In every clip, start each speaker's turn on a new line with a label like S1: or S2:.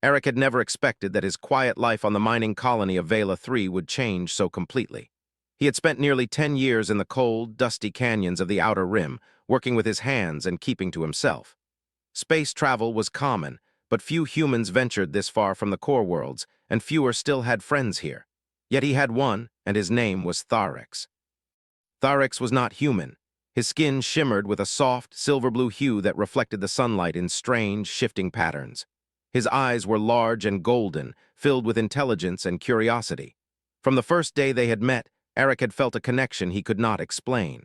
S1: Eric had never expected that his quiet life on the mining colony of Vela 3 would change so completely. He had spent nearly 10 years in the cold, dusty canyons of the Outer Rim, working with his hands and keeping to himself. Space travel was common, but few humans ventured this far from the core worlds, and fewer still had friends here. Yet he had one, and his name was Tharix. Tharix was not human. His skin shimmered with a soft, silver-blue hue that reflected the sunlight in strange, shifting patterns. His eyes were large and golden, filled with intelligence and curiosity. From the first day they had met, Eric had felt a connection he could not explain.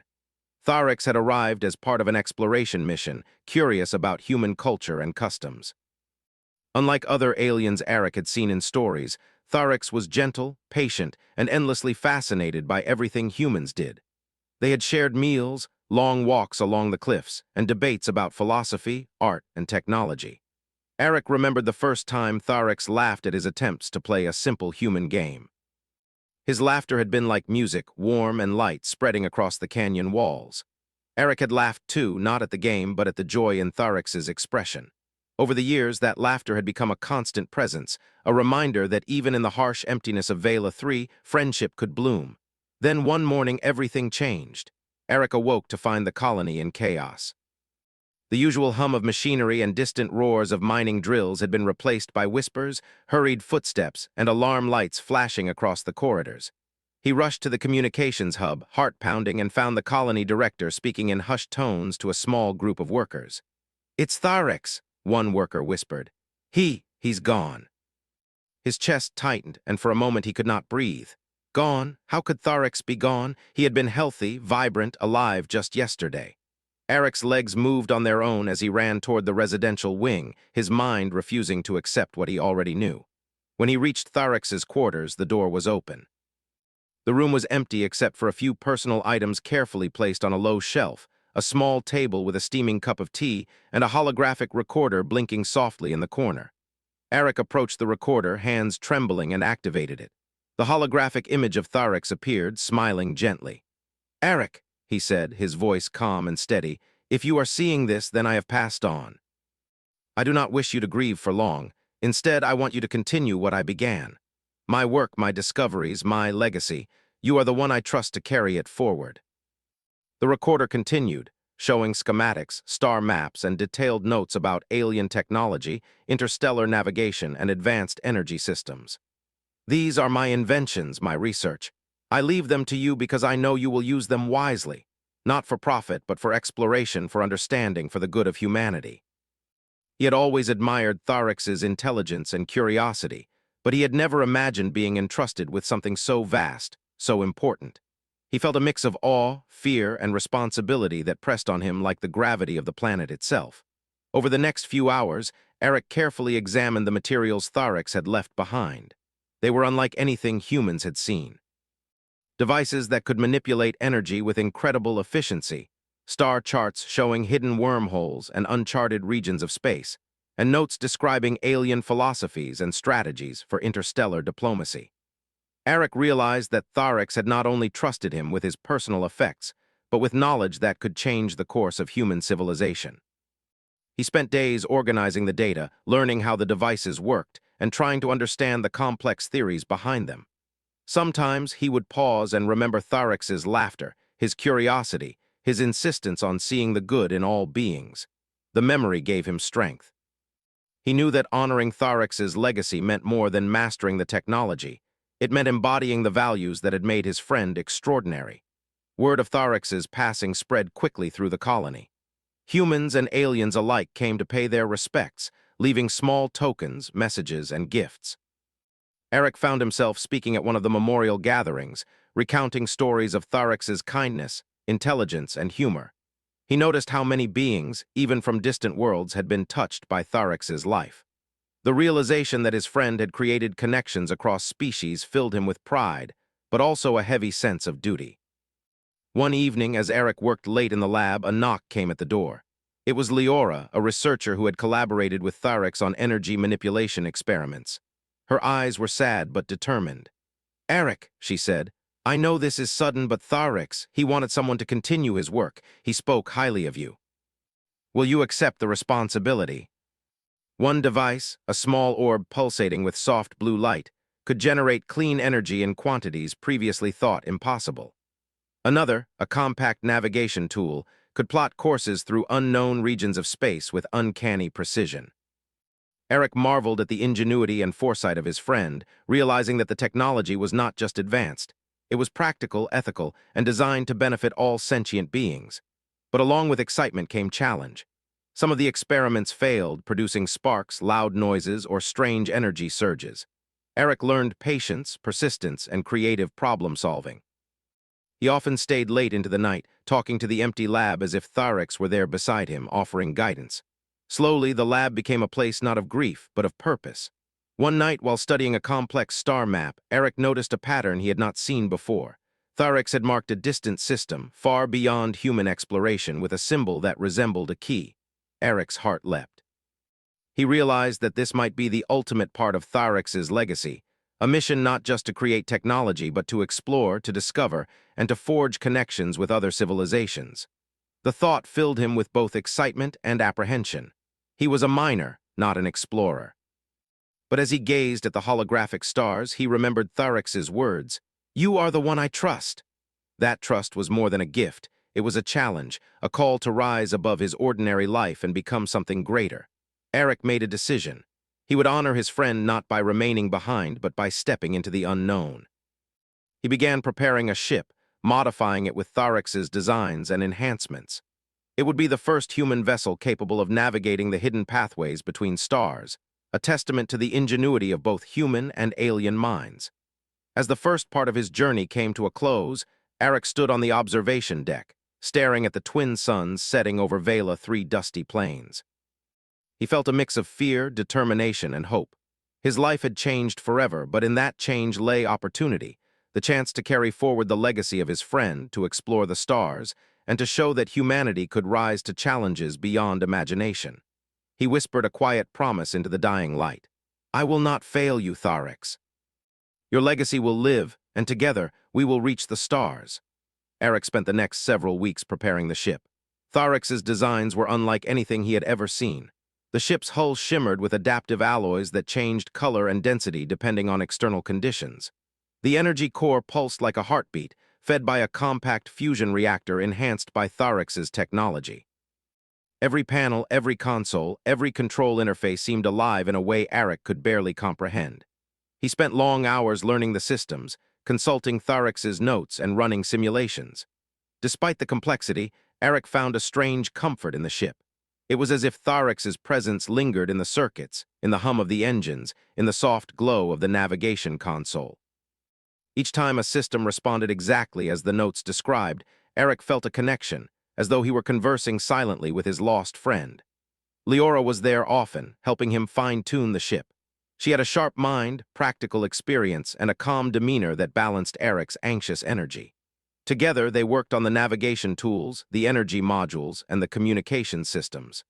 S1: Tharix had arrived as part of an exploration mission, curious about human culture and customs. Unlike other aliens Eric had seen in stories, Tharix was gentle, patient, and endlessly fascinated by everything humans did. They had shared meals, long walks along the cliffs, and debates about philosophy, art, and technology. Eric remembered the first time Tharix laughed at his attempts to play a simple human game. His laughter had been like music, warm and light, spreading across the canyon walls. Eric had laughed too, not at the game, but at the joy in Tharix's expression. Over the years, that laughter had become a constant presence, a reminder that even in the harsh emptiness of Vela 3, friendship could bloom. Then one morning, everything changed. Eric awoke to find the colony in chaos. The usual hum of machinery and distant roars of mining drills had been replaced by whispers, hurried footsteps, and alarm lights flashing across the corridors. He rushed to the communications hub, heart-pounding, and found the colony director speaking in hushed tones to a small group of workers. "It's Tharix," one worker whispered. He's gone." His chest tightened, and for a moment he could not breathe. Gone? How could Tharix be gone? He had been healthy, vibrant, alive just yesterday. Eric's legs moved on their own as he ran toward the residential wing, his mind refusing to accept what he already knew. When he reached Tharix's quarters, the door was open. The room was empty except for a few personal items carefully placed on a low shelf, a small table with a steaming cup of tea, and a holographic recorder blinking softly in the corner. Eric approached the recorder, hands trembling, and activated it. The holographic image of Tharix appeared, smiling gently. "Eric," he said, his voice calm and steady, "if you are seeing this, then I have passed on. I do not wish you to grieve for long. Instead, I want you to continue what I began. My work, my discoveries, my legacy. You are the one I trust to carry it forward." The recorder continued, showing schematics, star maps, and detailed notes about alien technology, interstellar navigation, and advanced energy systems. "These are my inventions, my research. I leave them to you because I know you will use them wisely, not for profit, but for exploration, for understanding, for the good of humanity." He had always admired Tharix's intelligence and curiosity, but he had never imagined being entrusted with something so vast, so important. He felt a mix of awe, fear, and responsibility that pressed on him like the gravity of the planet itself. Over the next few hours, Eric carefully examined the materials Tharix had left behind. They were unlike anything humans had seen. Devices that could manipulate energy with incredible efficiency, star charts showing hidden wormholes and uncharted regions of space, and notes describing alien philosophies and strategies for interstellar diplomacy. Eric realized that Tharix had not only trusted him with his personal effects, but with knowledge that could change the course of human civilization. He spent days organizing the data, learning how the devices worked, and trying to understand the complex theories behind them. Sometimes he would pause and remember Tharix's laughter, his curiosity, his insistence on seeing the good in all beings. The memory gave him strength. He knew that honoring Tharix's legacy meant more than mastering the technology. It meant embodying the values that had made his friend extraordinary. Word of Tharix's passing spread quickly through the colony. Humans and aliens alike came to pay their respects, leaving small tokens, messages, and gifts. Eric found himself speaking at one of the memorial gatherings, recounting stories of Tharix's kindness, intelligence, and humor. He noticed how many beings, even from distant worlds, had been touched by Tharix's life. The realization that his friend had created connections across species filled him with pride, but also a heavy sense of duty. One evening, as Eric worked late in the lab, a knock came at the door. It was Leora, a researcher who had collaborated with Tharix on energy manipulation experiments. Her eyes were sad but determined. "Eric," she said, "I know this is sudden, but Tharix, he wanted someone to continue his work. He spoke highly of you. Will you accept the responsibility?" One device, a small orb pulsating with soft blue light, could generate clean energy in quantities previously thought impossible. Another, a compact navigation tool, could plot courses through unknown regions of space with uncanny precision. Eric marveled at the ingenuity and foresight of his friend, realizing that the technology was not just advanced. It was practical, ethical, and designed to benefit all sentient beings. But along with excitement came challenge. Some of the experiments failed, producing sparks, loud noises, or strange energy surges. Eric learned patience, persistence, and creative problem-solving. He often stayed late into the night, talking to the empty lab as if Tharix were there beside him, offering guidance. Slowly, the lab became a place not of grief, but of purpose. One night, while studying a complex star map, Eric noticed a pattern he had not seen before. Tharix had marked a distant system, far beyond human exploration, with a symbol that resembled a key. Eric's heart leapt. He realized that this might be the ultimate part of Tharix's legacy, a mission not just to create technology, but to explore, to discover, and to forge connections with other civilizations. The thought filled him with both excitement and apprehension. He was a miner, not an explorer. But as he gazed at the holographic stars, he remembered Tharix's words, "You are the one I trust." That trust was more than a gift. It was a challenge, a call to rise above his ordinary life and become something greater. Eric made a decision. He would honor his friend not by remaining behind, but by stepping into the unknown. He began preparing a ship, modifying it with Tharix's designs and enhancements. It would be the first human vessel capable of navigating the hidden pathways between stars, a testament to the ingenuity of both human and alien minds. As the first part of his journey came to a close, Eric stood on the observation deck, staring at the twin suns setting over Vela 3 dusty plains. He felt a mix of fear, determination, and hope. His life had changed forever, but in that change lay opportunity, the chance to carry forward the legacy of his friend, to explore the stars, and to show that humanity could rise to challenges beyond imagination. He whispered a quiet promise into the dying light. "I will not fail you, Tharix. Your legacy will live, and together we will reach the stars." Eric spent the next several weeks preparing the ship. Tharix's designs were unlike anything he had ever seen. The ship's hull shimmered with adaptive alloys that changed color and density depending on external conditions. The energy core pulsed like a heartbeat, fed by a compact fusion reactor enhanced by Tharix's technology. Every panel, every console, every control interface seemed alive in a way Eric could barely comprehend. He spent long hours learning the systems, consulting Tharix's notes and running simulations. Despite the complexity, Eric found a strange comfort in the ship. It was as if Tharix's presence lingered in the circuits, in the hum of the engines, in the soft glow of the navigation console. Each time a system responded exactly as the notes described, Eric felt a connection, as though he were conversing silently with his lost friend. Leora was there often, helping him fine-tune the ship. She had a sharp mind, practical experience, and a calm demeanor that balanced Eric's anxious energy. Together, they worked on the navigation tools, the energy modules, and the communication systems.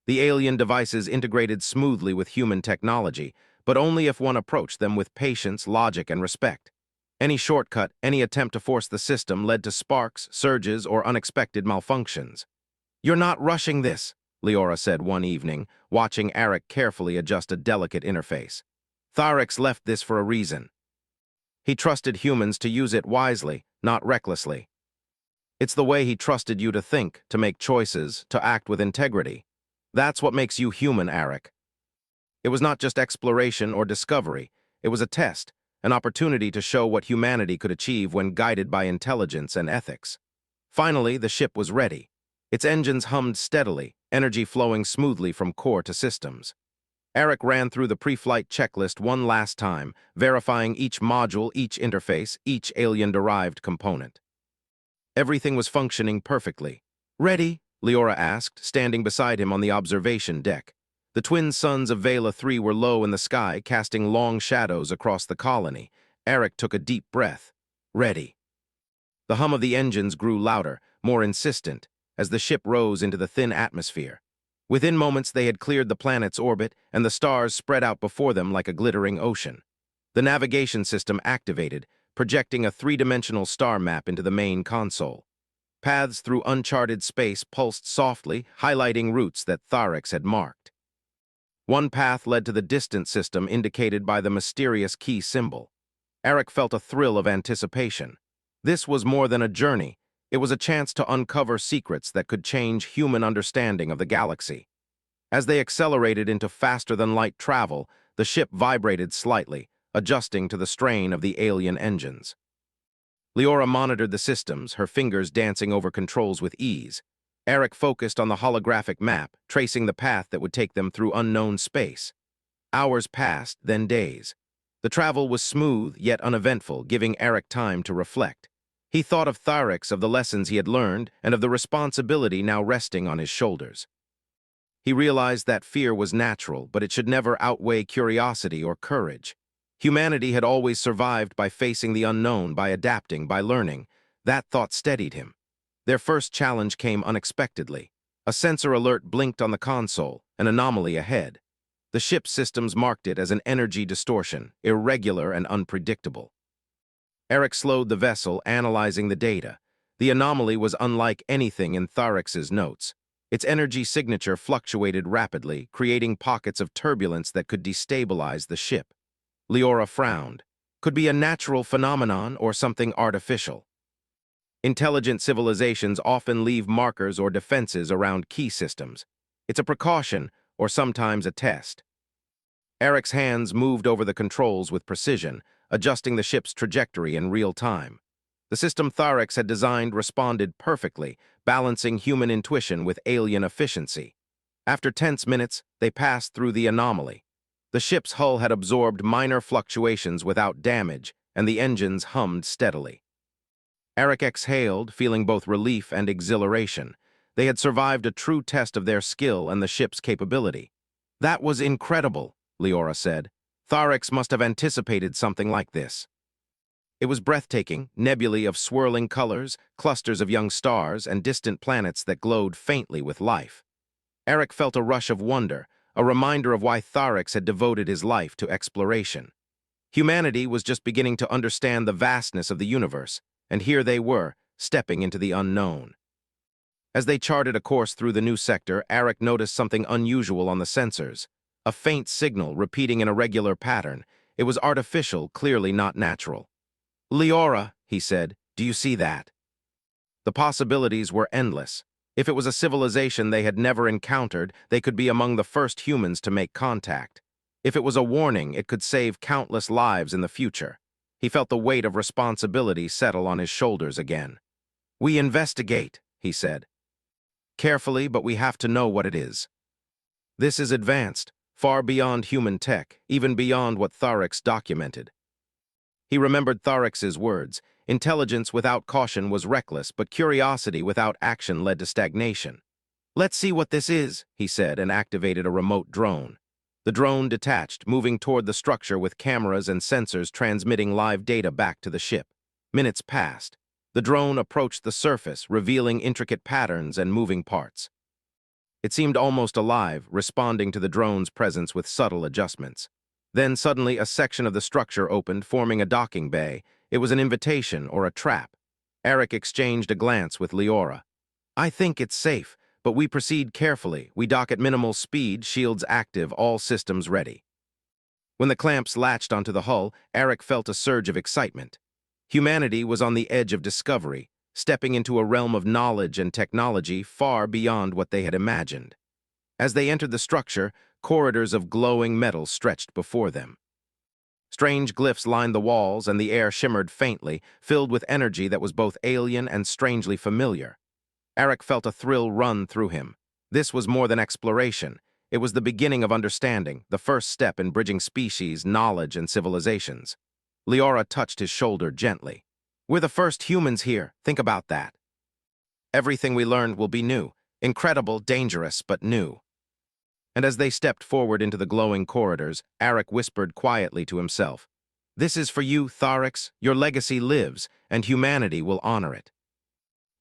S1: The alien devices integrated smoothly with human technology, but only if one approached them with patience, logic, and respect. Any shortcut, any attempt to force the system led to sparks, surges, or unexpected malfunctions. "You're not rushing this," Leora said one evening, watching Eric carefully adjust a delicate interface. "Tharix left this for a reason. He trusted humans to use it wisely, not recklessly. It's the way he trusted you to think, to make choices, to act with integrity. That's what makes you human, Eric." It was not just exploration or discovery. It was a test, an opportunity to show what humanity could achieve when guided by intelligence and ethics. Finally, the ship was ready. Its engines hummed steadily, energy flowing smoothly from core to systems. Eric ran through the pre-flight checklist one last time, verifying each module, each interface, each alien-derived component. Everything was functioning perfectly. "Ready?" Leora asked, standing beside him on the observation deck. The twin suns of Vela 3 were low in the sky, casting long shadows across the colony. Eric took a deep breath. "Ready." The hum of the engines grew louder, more insistent, as the ship rose into the thin atmosphere. Within moments, they had cleared the planet's orbit, and the stars spread out before them like a glittering ocean. The navigation system activated, projecting a three-dimensional star map into the main console. Paths through uncharted space pulsed softly, highlighting routes that Tharix had marked. One path led to the distant system indicated by the mysterious key symbol. Eric felt a thrill of anticipation. This was more than a journey. It was a chance to uncover secrets that could change human understanding of the galaxy. As they accelerated into faster-than-light travel, the ship vibrated slightly, adjusting to the strain of the alien engines. Leora monitored the systems, her fingers dancing over controls with ease. Eric focused on the holographic map, tracing the path that would take them through unknown space. Hours passed, then days. The travel was smooth, yet uneventful, giving Eric time to reflect. He thought of Tharix, of the lessons he had learned, and of the responsibility now resting on his shoulders. He realized that fear was natural, but it should never outweigh curiosity or courage. Humanity had always survived by facing the unknown, by adapting, by learning. That thought steadied him. Their first challenge came unexpectedly. A sensor alert blinked on the console, an anomaly ahead. The ship's systems marked it as an energy distortion, irregular and unpredictable. Eric slowed the vessel, analyzing the data. The anomaly was unlike anything in Tharix's notes. Its energy signature fluctuated rapidly, creating pockets of turbulence that could destabilize the ship. Leora frowned. Could be a natural phenomenon or something artificial. Intelligent civilizations often leave markers or defenses around key systems. It's a precaution, or sometimes a test. Eric's hands moved over the controls with precision, adjusting the ship's trajectory in real time. The system Tharix had designed responded perfectly, balancing human intuition with alien efficiency. After tense minutes, they passed through the anomaly. The ship's hull had absorbed minor fluctuations without damage, and the engines hummed steadily. Eric exhaled, feeling both relief and exhilaration. They had survived a true test of their skill and the ship's capability. "That was incredible," Leora said. "Tharix must have anticipated something like this." It was breathtaking, nebulae of swirling colors, clusters of young stars, and distant planets that glowed faintly with life. Eric felt a rush of wonder, a reminder of why Tharix had devoted his life to exploration. Humanity was just beginning to understand the vastness of the universe, and here they were, stepping into the unknown. As they charted a course through the new sector, Eric noticed something unusual on the sensors. A faint signal repeating an irregular pattern. It was artificial, clearly not natural. "Leora," he said, "do you see that?" The possibilities were endless. If it was a civilization they had never encountered, they could be among the first humans to make contact. If it was a warning, it could save countless lives in the future. He felt the weight of responsibility settle on his shoulders again. "We investigate," he said. "Carefully, but we have to know what it is. This is advanced, far beyond human tech, even beyond what Tharix documented." He remembered Tharix's words. Intelligence without caution was reckless, but curiosity without action led to stagnation. "Let's see what this is," he said, and activated a remote drone. The drone detached, moving toward the structure with cameras and sensors transmitting live data back to the ship. Minutes passed. The drone approached the surface, revealing intricate patterns and moving parts. It seemed almost alive, responding to the drone's presence with subtle adjustments. Then suddenly a section of the structure opened, forming a docking bay. It was an invitation or a trap. Eric exchanged a glance with Leora. "I think it's safe, but we proceed carefully. We dock at minimal speed, shields active, all systems ready." When the clamps latched onto the hull, Eric felt a surge of excitement. Humanity was on the edge of discovery, stepping into a realm of knowledge and technology far beyond what they had imagined. As they entered the structure, corridors of glowing metal stretched before them. Strange glyphs lined the walls, and the air shimmered faintly, filled with energy that was both alien and strangely familiar. Eric felt a thrill run through him. This was more than exploration. It was the beginning of understanding, the first step in bridging species, knowledge, and civilizations. Leora touched his shoulder gently. "We're the first humans here. Think about that. Everything we learned will be new. Incredible, dangerous, but new." And as they stepped forward into the glowing corridors, Eric whispered quietly to himself, "This is for you, Tharix. Your legacy lives, and humanity will honor it."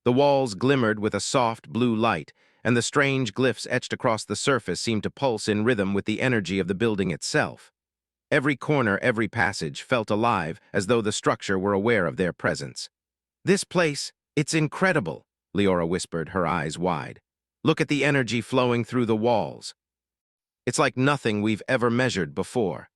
S1: The walls glimmered with a soft blue light, and the strange glyphs etched across the surface seemed to pulse in rhythm with the energy of the building itself. Every corner, every passage felt alive, as though the structure were aware of their presence. "This place, it's incredible," Leora whispered, her eyes wide. "Look at the energy flowing through the walls." It's like nothing we've ever measured before.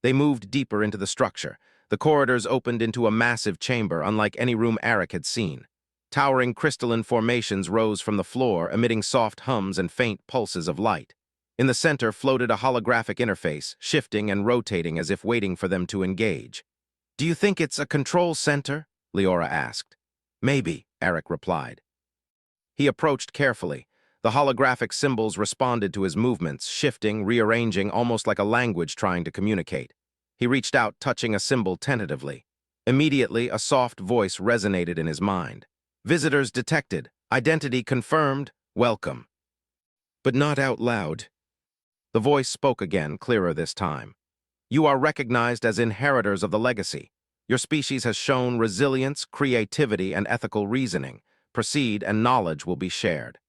S1: They moved deeper into the structure. The corridors opened into a massive chamber unlike any room Eric had seen. Towering crystalline formations rose from the floor, emitting soft hums and faint pulses of light. In the center floated a holographic interface, shifting and rotating as if waiting for them to engage. "Do you think it's a control center?" Leora asked. "Maybe," Eric replied. He approached carefully. The holographic symbols responded to his movements, shifting, rearranging, almost like a language trying to communicate. He reached out, touching a symbol tentatively. Immediately, a soft voice resonated in his mind. "Visitors detected. Identity confirmed. Welcome." But not out loud. The voice spoke again, clearer this time. "You are recognized as inheritors of the legacy. Your species has shown resilience, creativity, and ethical reasoning. Proceed, and knowledge will be shared."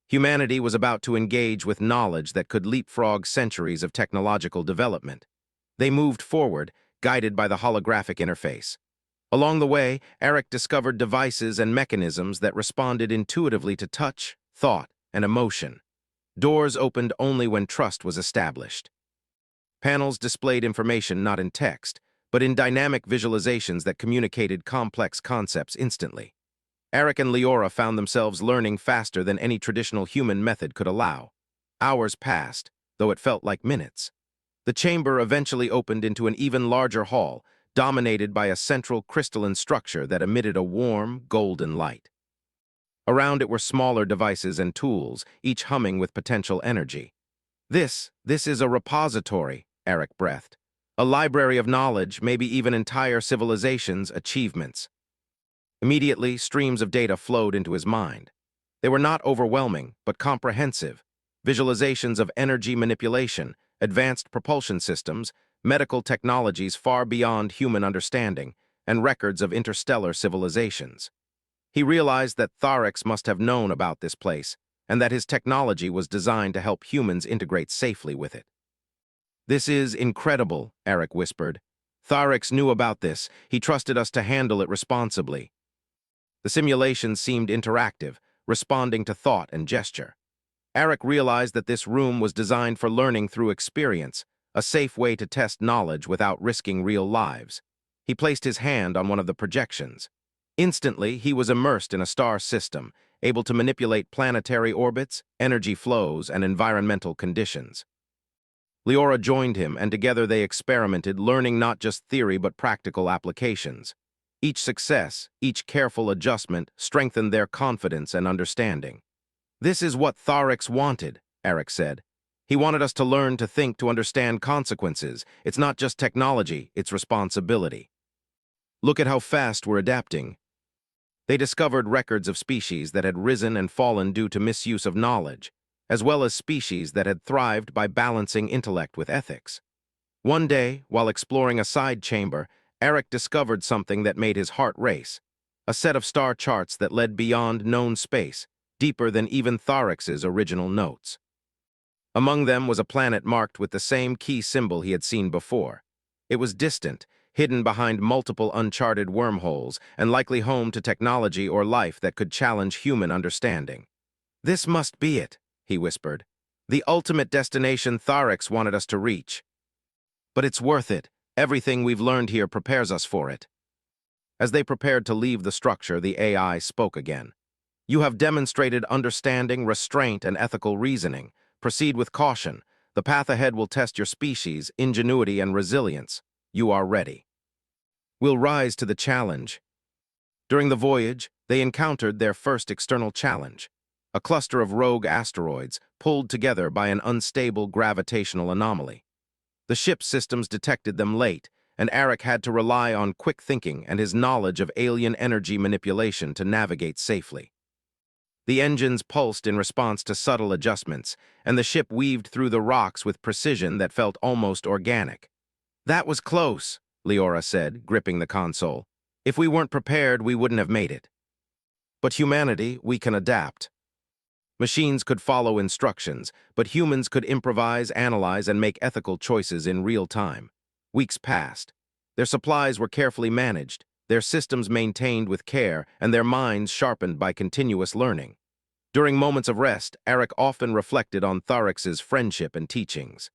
S1: Humanity was about to engage with knowledge that could leapfrog centuries of technological development. They moved forward, guided by the holographic interface. Along the way, Eric discovered devices and mechanisms that responded intuitively to touch, thought, and emotion. Doors opened only when trust was established. Panels displayed information not in text, but in dynamic visualizations that communicated complex concepts instantly. Eric and Leora found themselves learning faster than any traditional human method could allow. Hours passed, though it felt like minutes. The chamber eventually opened into an even larger hall, dominated by a central crystalline structure that emitted a warm, golden light. Around it were smaller devices and tools, each humming with potential energy. This is a repository," Eric breathed. "A library of knowledge, maybe even entire civilizations' achievements." Immediately, streams of data flowed into his mind. They were not overwhelming, but comprehensive. Visualizations of energy manipulation, advanced propulsion systems, medical technologies far beyond human understanding, and records of interstellar civilizations. He realized that Tharix must have known about this place, and that his technology was designed to help humans integrate safely with it. "This is incredible," Eric whispered. "Tharix knew about this. He trusted us to handle it responsibly." The simulation seemed interactive, responding to thought and gesture. Eric realized that this room was designed for learning through experience, a safe way to test knowledge without risking real lives. He placed his hand on one of the projections. Instantly, he was immersed in a star system, able to manipulate planetary orbits, energy flows, and environmental conditions. Leora joined him, and together they experimented, learning not just theory but practical applications. Each success, each careful adjustment, strengthened their confidence and understanding. "This is what Tharix wanted," Eric said. "He wanted us to learn to think, to understand consequences. It's not just technology, it's responsibility. Look at how fast we're adapting." They discovered records of species that had risen and fallen due to misuse of knowledge, as well as species that had thrived by balancing intellect with ethics. One day, while exploring a side chamber, Eric discovered something that made his heart race: a set of star charts that led beyond known space, deeper than even Tharix's original notes. Among them was a planet marked with the same key symbol he had seen before. It was distant, hidden behind multiple uncharted wormholes, and likely home to technology or life that could challenge human understanding. "This must be it," he whispered. "The ultimate destination Tharix wanted us to reach. But it's worth it. Everything we've learned here prepares us for it." As they prepared to leave the structure, the AI spoke again. "You have demonstrated understanding, restraint, and ethical reasoning. Proceed with caution. The path ahead will test your species, ingenuity, and resilience. You are ready." "We'll rise to the challenge." During the voyage, they encountered their first external challenge: a cluster of rogue asteroids pulled together by an unstable gravitational anomaly. The ship's systems detected them late, and Eric had to rely on quick thinking and his knowledge of alien energy manipulation to navigate safely. The engines pulsed in response to subtle adjustments, and the ship weaved through the rocks with precision that felt almost organic. "That was close," Leora said, gripping the console. "If we weren't prepared, we wouldn't have made it. But humanity, we can adapt." Machines could follow instructions, but humans could improvise, analyze, and make ethical choices in real time. Weeks passed. Their supplies were carefully managed, their systems maintained with care, and their minds sharpened by continuous learning. During moments of rest, Eric often reflected on Tharix's friendship and teachings.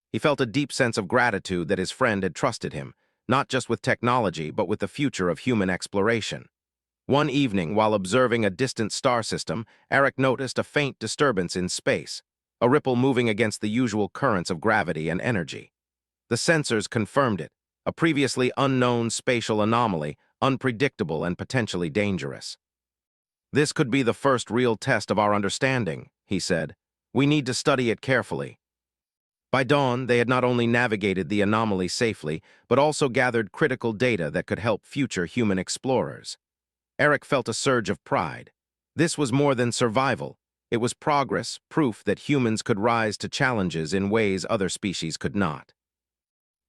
S1: He felt a deep sense of gratitude that his friend had trusted him, not just with technology, but with the future of human exploration. One evening, while observing a distant star system, Eric noticed a faint disturbance in space, a ripple moving against the usual currents of gravity and energy. The sensors confirmed it, a previously unknown spatial anomaly, unpredictable and potentially dangerous. "This could be the first real test of our understanding," he said. "We need to study it carefully." By dawn, they had not only navigated the anomaly safely, but also gathered critical data that could help future human explorers. Eric felt a surge of pride. This was more than survival. It was progress, proof that humans could rise to challenges in ways other species could not.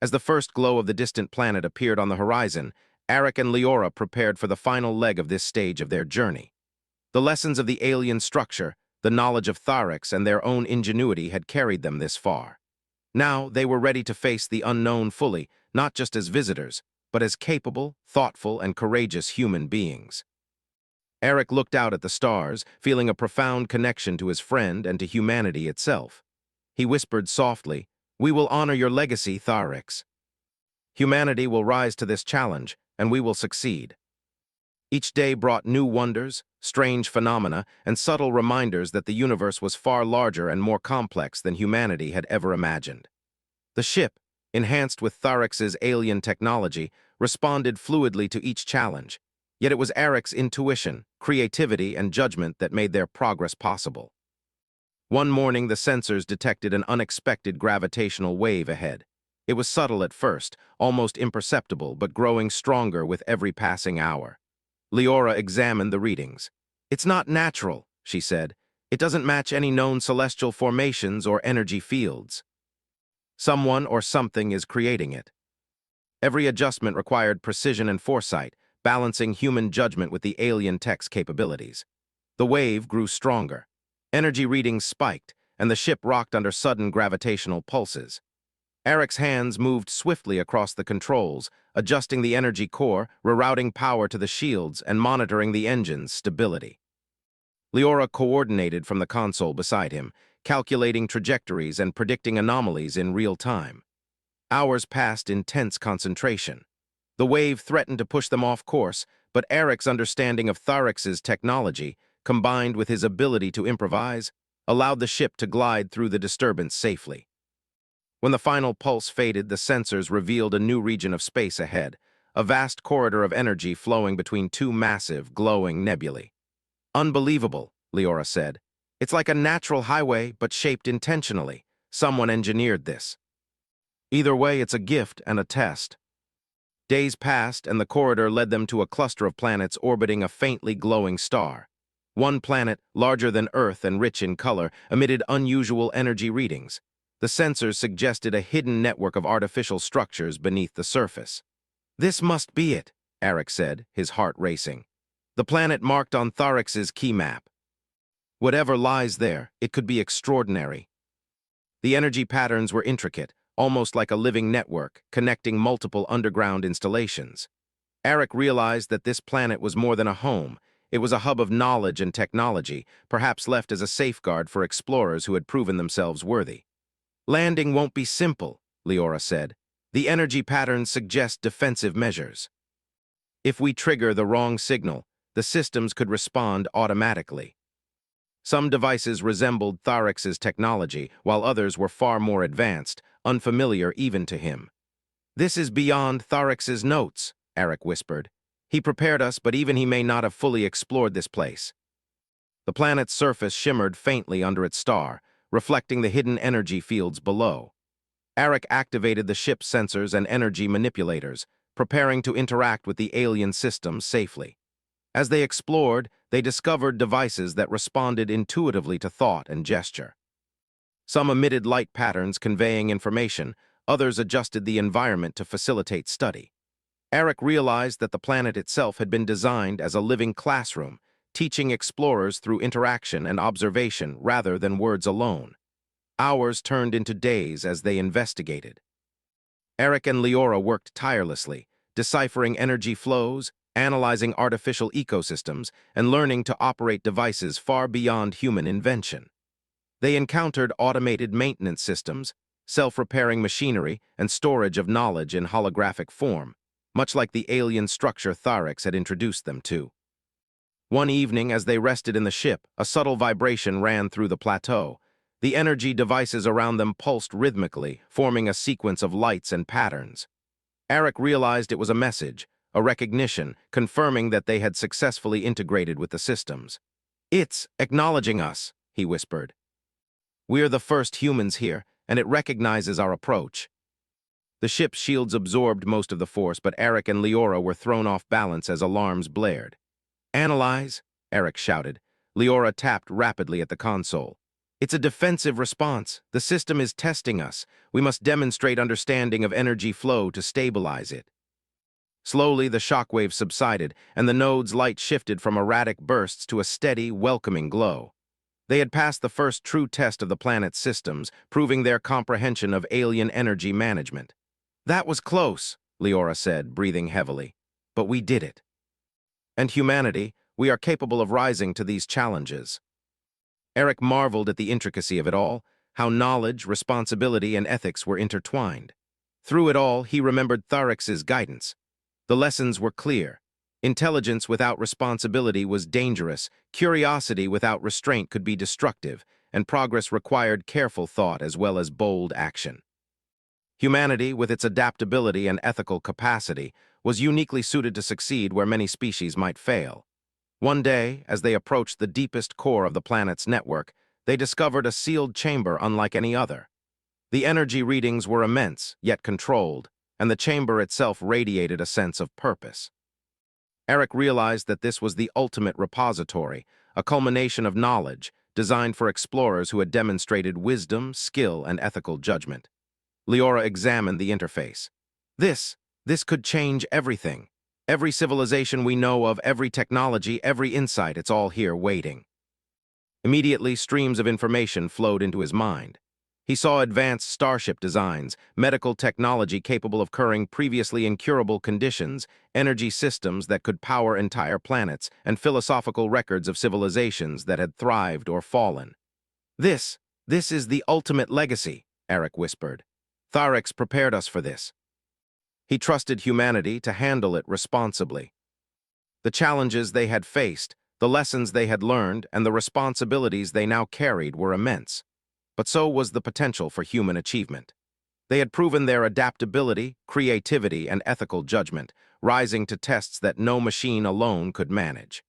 S1: As the first glow of the distant planet appeared on the horizon, Eric and Leora prepared for the final leg of this stage of their journey. The lessons of the alien structure, the knowledge of Tharix, and their own ingenuity had carried them this far. Now they were ready to face the unknown fully, not just as visitors, but as capable, thoughtful, and courageous human beings. Eric looked out at the stars, feeling a profound connection to his friend and to humanity itself. He whispered softly, "We will honor your legacy, Tharix. Humanity will rise to this challenge, and we will succeed." Each day brought new wonders, strange phenomena, and subtle reminders that the universe was far larger and more complex than humanity had ever imagined. The ship, enhanced with Tharix's alien technology, responded fluidly to each challenge, yet it was Eric's intuition, creativity, and judgment that made their progress possible. One morning, the sensors detected an unexpected gravitational wave ahead. It was subtle at first, almost imperceptible, but growing stronger with every passing hour. Leora examined the readings. "It's not natural," she said. "It doesn't match any known celestial formations or energy fields. Someone or something is creating it." Every adjustment required precision and foresight, balancing human judgment with the alien tech's capabilities. The wave grew stronger. Energy readings spiked, and the ship rocked under sudden gravitational pulses. Eric's hands moved swiftly across the controls, adjusting the energy core, rerouting power to the shields, and monitoring the engine's stability. Leora coordinated from the console beside him, calculating trajectories and predicting anomalies in real time. Hours passed in tense concentration. The wave threatened to push them off course, but Eric's understanding of Tharix's technology, combined with his ability to improvise, allowed the ship to glide through the disturbance safely. When the final pulse faded, the sensors revealed a new region of space ahead, a vast corridor of energy flowing between two massive, glowing nebulae. "Unbelievable," Leora said. "It's like a natural highway, but shaped intentionally. Someone engineered this." Either way, it's a gift and a test. Days passed, and the corridor led them to a cluster of planets orbiting a faintly glowing star. One planet, larger than Earth and rich in color, emitted unusual energy readings. The sensors suggested a hidden network of artificial structures beneath the surface. "This must be it," Eric said, his heart racing. "The planet marked on Tharix's key map. Whatever lies there, it could be extraordinary." The energy patterns were intricate, almost like a living network, connecting multiple underground installations. Eric realized that this planet was more than a home. It was a hub of knowledge and technology, perhaps left as a safeguard for explorers who had proven themselves worthy. "Landing won't be simple," Leora said. "The energy patterns suggest defensive measures. If we trigger the wrong signal, the systems could respond automatically." Some devices resembled Tharix's technology, while others were far more advanced, unfamiliar even to him. "This is beyond Tharix's notes," Eric whispered. "He prepared us, but even he may not have fully explored this place." The planet's surface shimmered faintly under its star, reflecting the hidden energy fields below. Eric activated the ship's sensors and energy manipulators, preparing to interact with the alien systems safely. As they explored, they discovered devices that responded intuitively to thought and gesture. Some emitted light patterns conveying information, others adjusted the environment to facilitate study. Eric realized that the planet itself had been designed as a living classroom, teaching explorers through interaction and observation rather than words alone. Hours turned into days as they investigated. Eric and Leora worked tirelessly, deciphering energy flows, analyzing artificial ecosystems and learning to operate devices far beyond human invention. They encountered automated maintenance systems, self-repairing machinery, and storage of knowledge in holographic form, much like the alien structure Tharix had introduced them to. One evening, as they rested in the ship, a subtle vibration ran through the plateau. The energy devices around them pulsed rhythmically, forming a sequence of lights and patterns. Eric realized it was a message, a recognition, confirming that they had successfully integrated with the systems. "It's acknowledging us," he whispered. "We're the first humans here, and it recognizes our approach." The ship's shields absorbed most of the force, but Eric and Leora were thrown off balance as alarms blared. "Analyze," Eric shouted. Leora tapped rapidly at the console. "It's a defensive response. The system is testing us. We must demonstrate understanding of energy flow to stabilize it." Slowly, the shockwave subsided, and the node's light shifted from erratic bursts to a steady, welcoming glow. They had passed the first true test of the planet's systems, proving their comprehension of alien energy management. "That was close," Leora said, breathing heavily. "But we did it. And humanity, we are capable of rising to these challenges." Eric marveled at the intricacy of it all, how knowledge, responsibility, and ethics were intertwined. Through it all, he remembered Tharix's guidance. The lessons were clear. Intelligence without responsibility was dangerous, curiosity without restraint could be destructive, and progress required careful thought as well as bold action. Humanity, with its adaptability and ethical capacity, was uniquely suited to succeed where many species might fail. One day, as they approached the deepest core of the planet's network, they discovered a sealed chamber unlike any other. The energy readings were immense, yet controlled, and the chamber itself radiated a sense of purpose. Eric realized that this was the ultimate repository, a culmination of knowledge designed for explorers who had demonstrated wisdom, skill, and ethical judgment. Leora examined the interface. This could change everything. Every civilization we know of, every technology, every insight, it's all here waiting. Immediately, streams of information flowed into his mind. He saw advanced starship designs, medical technology capable of curing previously incurable conditions, energy systems that could power entire planets, and philosophical records of civilizations that had thrived or fallen. This is the ultimate legacy," Eric whispered. "Tharix prepared us for this." He trusted humanity to handle it responsibly. The challenges they had faced, the lessons they had learned, and the responsibilities they now carried were immense. But so was the potential for human achievement. They had proven their adaptability, creativity, and ethical judgment, rising to tests that no machine alone could manage.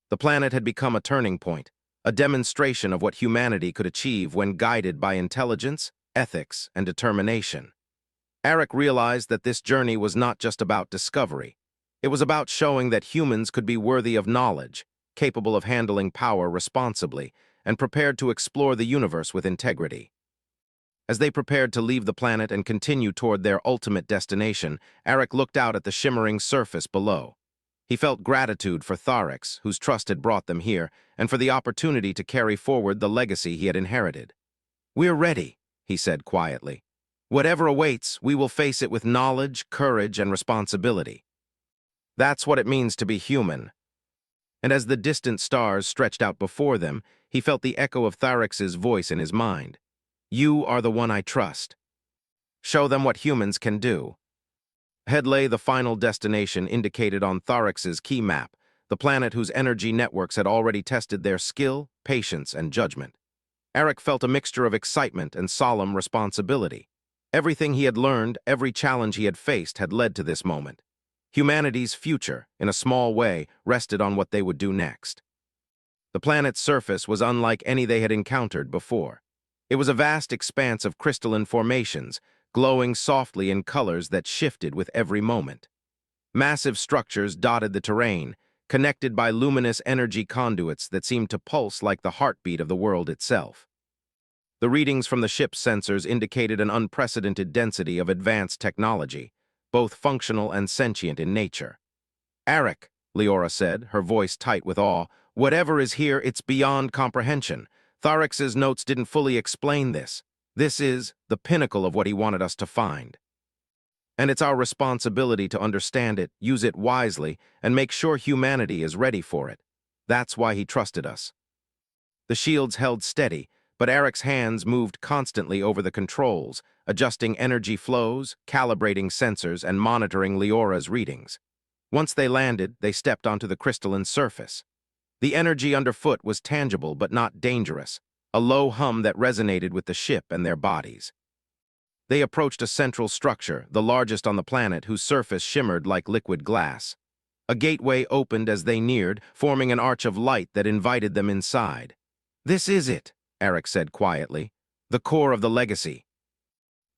S1: The planet had become a turning point, a demonstration of what humanity could achieve when guided by intelligence, ethics, and determination. Eric realized that this journey was not just about discovery. It was about showing that humans could be worthy of knowledge, capable of handling power responsibly, and prepared to explore the universe with integrity. As they prepared to leave the planet and continue toward their ultimate destination, Eric looked out at the shimmering surface below. He felt gratitude for Tharix, whose trust had brought them here, and for the opportunity to carry forward the legacy he had inherited. "We're ready," he said quietly. "Whatever awaits, we will face it with knowledge, courage, and responsibility. That's what it means to be human." And as the distant stars stretched out before them, he felt the echo of Tharix's voice in his mind. "You are the one I trust. Show them what humans can do." Ahead lay the final destination indicated on Tharix's key map, the planet whose energy networks had already tested their skill, patience, and judgment. Eric felt a mixture of excitement and solemn responsibility. Everything he had learned, every challenge he had faced had led to this moment. Humanity's future, in a small way, rested on what they would do next. The planet's surface was unlike any they had encountered before. It was a vast expanse of crystalline formations, glowing softly in colors that shifted with every moment. Massive structures dotted the terrain, connected by luminous energy conduits that seemed to pulse like the heartbeat of the world itself. The readings from the ship's sensors indicated an unprecedented density of advanced technology, both functional and sentient in nature. "Eric," Leora said, her voice tight with awe, "whatever is here, it's beyond comprehension. Tharix's notes didn't fully explain this. This is the pinnacle of what he wanted us to find." And it's our responsibility to understand it, use it wisely, and make sure humanity is ready for it. That's why he trusted us. The shields held steady, but Eric's hands moved constantly over the controls, adjusting energy flows, calibrating sensors, and monitoring Leora's readings. Once they landed, they stepped onto the crystalline surface. The energy underfoot was tangible but not dangerous, a low hum that resonated with the ship and their bodies. They approached a central structure, the largest on the planet, whose surface shimmered like liquid glass. A gateway opened as they neared, forming an arch of light that invited them inside. "This is it," Eric said quietly. "The core of the legacy."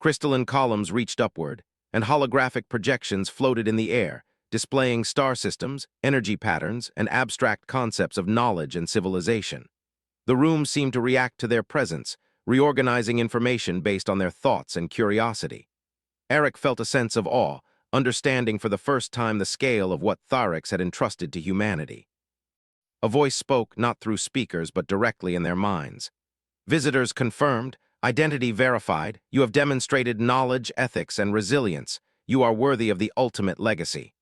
S1: Crystalline columns reached upward, and holographic projections floated in the air, displaying star systems, energy patterns, and abstract concepts of knowledge and civilization. The room seemed to react to their presence, reorganizing information based on their thoughts and curiosity. Eric felt a sense of awe, understanding for the first time the scale of what Tharix had entrusted to humanity. A voice spoke not through speakers but directly in their minds. "Visitors confirmed, identity verified, you have demonstrated knowledge, ethics, and resilience. You are worthy of the ultimate legacy."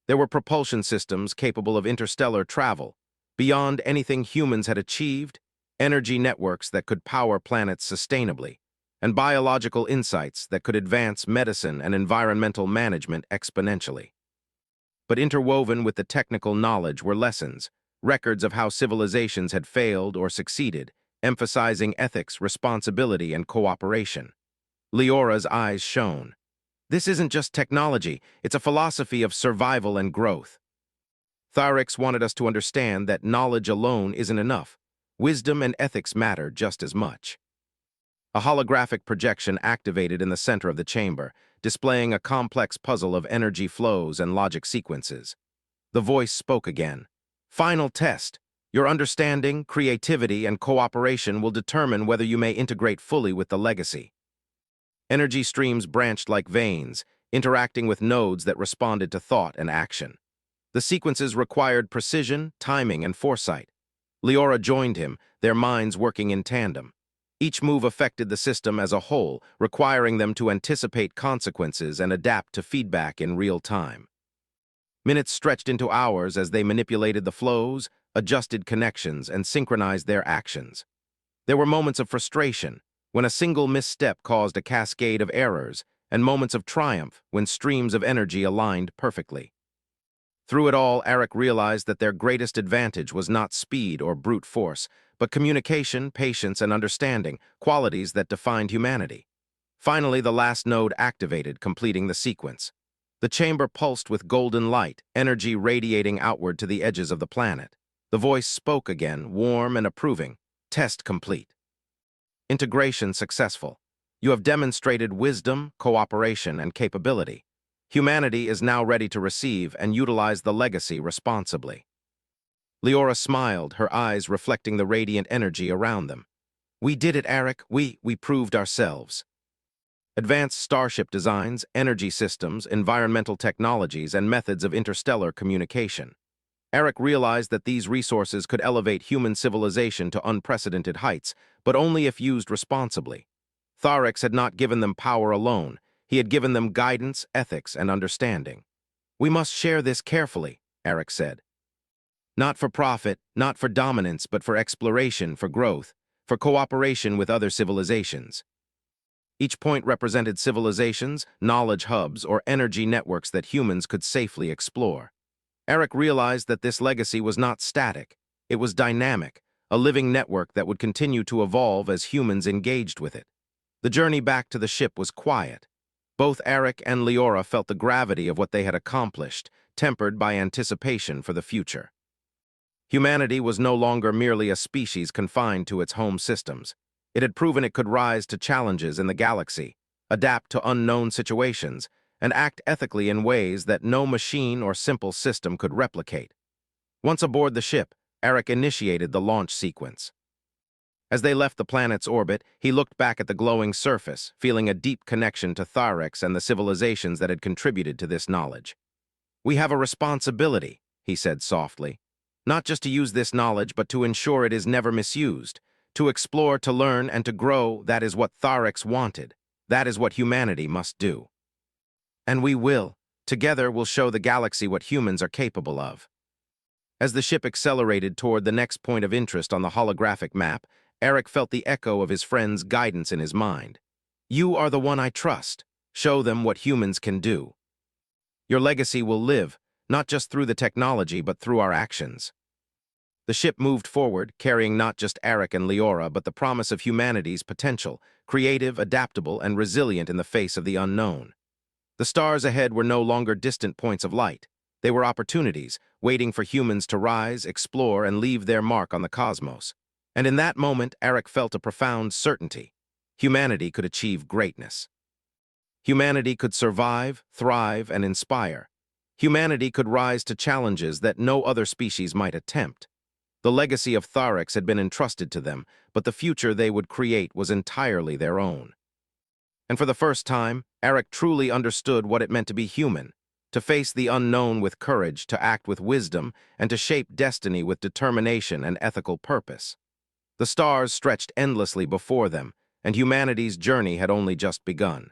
S1: There were propulsion systems capable of interstellar travel, beyond anything humans had achieved, energy networks that could power planets sustainably, and biological insights that could advance medicine and environmental management exponentially. But interwoven with the technical knowledge were lessons, records of how civilizations had failed or succeeded, emphasizing ethics, responsibility, and cooperation. Leora's eyes shone. "This isn't just technology, it's a philosophy of survival and growth." Tharix wanted us to understand that knowledge alone isn't enough. Wisdom and ethics matter just as much. A holographic projection activated in the center of the chamber, displaying a complex puzzle of energy flows and logic sequences. The voice spoke again. "Final test. Your understanding, creativity, and cooperation will determine whether you may integrate fully with the legacy." Energy streams branched like veins, interacting with nodes that responded to thought and action. The sequences required precision, timing, and foresight. Leora joined him, their minds working in tandem. Each move affected the system as a whole, requiring them to anticipate consequences and adapt to feedback in real time. Minutes stretched into hours as they manipulated the flows, adjusted connections, and synchronized their actions. There were moments of frustration, when a single misstep caused a cascade of errors, and moments of triumph when streams of energy aligned perfectly. Through it all, Eric realized that their greatest advantage was not speed or brute force, but communication, patience, and understanding, qualities that defined humanity. Finally, the last node activated, completing the sequence. The chamber pulsed with golden light, energy radiating outward to the edges of the planet. The voice spoke again, warm and approving. "Test complete. Integration successful. You have demonstrated wisdom, cooperation, and capability. Humanity is now ready to receive and utilize the legacy responsibly." Leora smiled, her eyes reflecting the radiant energy around them. "We did it, Eric. We proved ourselves." Advanced starship designs, energy systems, environmental technologies, and methods of interstellar communication. Eric realized that these resources could elevate human civilization to unprecedented heights, but only if used responsibly. Tharix had not given them power alone. He had given them guidance, ethics, and understanding. "We must share this carefully," Eric said. "Not for profit, not for dominance, but for exploration, for growth, for cooperation with other civilizations." Each point represented civilizations, knowledge hubs, or energy networks that humans could safely explore. Eric realized that this legacy was not static. It was dynamic, a living network that would continue to evolve as humans engaged with it. The journey back to the ship was quiet. Both Eric and Leora felt the gravity of what they had accomplished, tempered by anticipation for the future. Humanity was no longer merely a species confined to its home systems. It had proven it could rise to challenges in the galaxy, adapt to unknown situations, and act ethically in ways that no machine or simple system could replicate. Once aboard the ship, Eric initiated the launch sequence. As they left the planet's orbit, he looked back at the glowing surface, feeling a deep connection to Tharix and the civilizations that had contributed to this knowledge. "We have a responsibility," he said softly, "not just to use this knowledge, but to ensure it is never misused. To explore, to learn, and to grow, that is what Tharix wanted. That is what humanity must do." And we will. Together, we'll show the galaxy what humans are capable of. As the ship accelerated toward the next point of interest on the holographic map, Eric felt the echo of his friend's guidance in his mind. You are the one I trust. Show them what humans can do. Your legacy will live, not just through the technology, but through our actions. The ship moved forward, carrying not just Eric and Leora, but the promise of humanity's potential, creative, adaptable, and resilient in the face of the unknown. The stars ahead were no longer distant points of light. They were opportunities, waiting for humans to rise, explore, and leave their mark on the cosmos. And in that moment, Eric felt a profound certainty. Humanity could achieve greatness. Humanity could survive, thrive, and inspire. Humanity could rise to challenges that no other species might attempt. The legacy of Tharix had been entrusted to them, but the future they would create was entirely their own. And for the first time, Eric truly understood what it meant to be human, to face the unknown with courage, to act with wisdom, and to shape destiny with determination and ethical purpose. The stars stretched endlessly before them, and humanity's journey had only just begun.